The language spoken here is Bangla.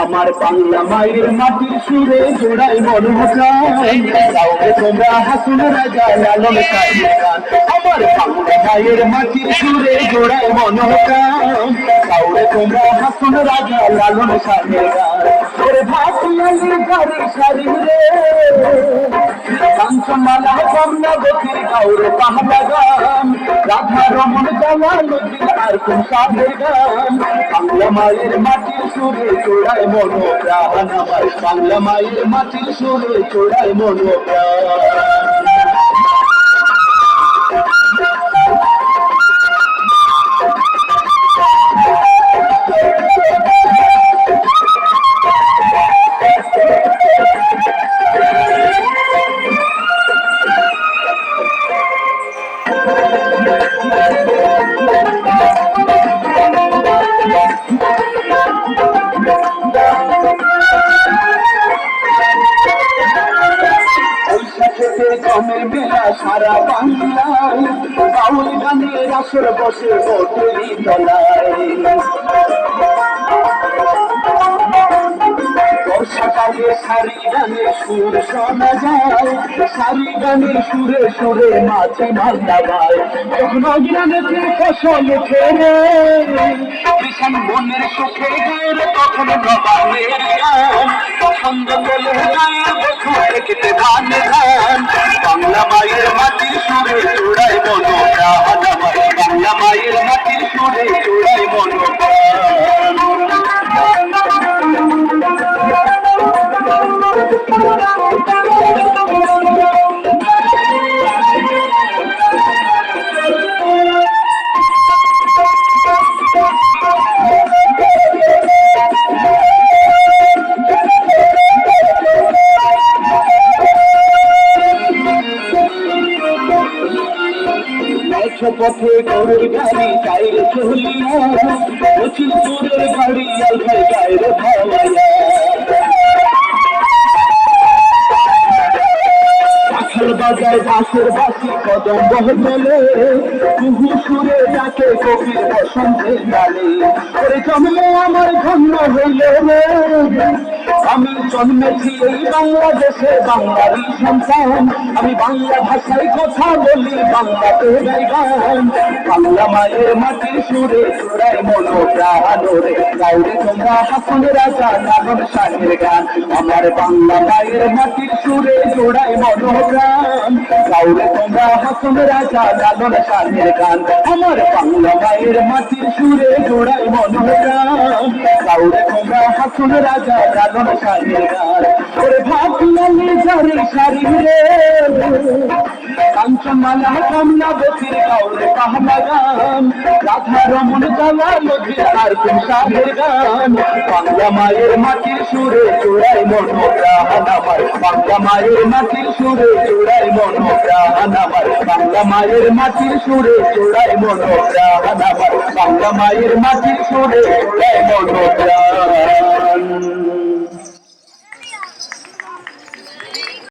আমার বাংলা মায়ের মাটির সুরে জোড়াই মনোপ্রাণ গাওকে তোমরা হাসুন রাজা লালন সাহের গান। আমার বাংলা মায়ের মাটির সুরে জোড়াই মনোপ্রাণ গাওকে তোমরা হাসুন রাজা লালন সাহের গান। ওরে ভাটিয়ালির গাড়ি সারি রে কাঞ্চনমালা কমলা গতির গাওরে পাহাড়া গান রাধা রমন জালা নদীর আর কোন সাহের গান। বাংলা মায়ের মাটির সুরে চোড়ায় মনোপ্রাণ আমার বাংলা মায়ের মাটির সুরে চোড়ায় মনোপ্রাণ। জমের মেলা সারা বাংলায় বাউল গানের আসর বসে বটুরি তলায়। বর্ষাকালে সারি গানের সুর শোনা যায় সারি গানের সুরে সুরে মাঝে মাল্লা গায়। যখন অজ্ঞানেতে ফসল ফেরে কিষান মনের সুখে গায়ের তখন নবানের গান পছন্দ বলে গায়ে বছর দেখতে ধান ধান। বাংলা মায়ের মাটির সুরে চোড়ায় মনোপ্রাণ আমার বাংলা মায়ের মাটির সুরে চোড়ায় মনোপ্রাণ। পথে গরুর গাড়ি গাইরে চলিয়া প্রচুর দূরের গাড়ি আলফায় গাইরে ভাওয়াইয়া। পাখাল বাজায় বাঁশের বাঁশি কদম বহলে কুহু সুরে ডাকে কবির বসন্তের ডালে। ওরে জন্মে আমার ধন্য হইল রে আমি জন্মেছি এই বাংলাদেশে বাঙালি সন্তান। আমি বাংলা ভাষায় কথা বলি বাংলাতে গাই গান। বাংলা মায়ের মাটির সুরে চোড়াই মনোপ্রাণ রে গাইরে তোমরা হাসুন রাজা লালন সাহের গান। আমার বাংলা মায়ের মাটির সুরে চোড়াই মনোপ্রাণ গাইরে তোমরা হাসুন রাজা লালন সাহের গান। আমার বাংলা মায়ের মাটির সুরে চোড়াই মনোপ্রাণ গাইরে তোমরা হাসুন রাজা লালন সাহের গান। ওরে ভাটিয়ালি গাড়ি সারি রে কাঞ্চনমালা কমলা গতির গাওরে পাহাড়া গান রাধা রমন জালা নদীর আর কোন সাহের গান। বাংলা মায়ের মাটির সুরে চোড়ায় মনোপ্রাণ আমার বাংলা মায়ের মাটির সুরে চোড়ায় মনোপ্রাণ আমার বাংলা মায়ের মাটির সুরে চোড়ায় মনোপ্রাণ আমার বাংলা মায়ের মাটির সুরে চোড়ায় মনোপ্রাণ।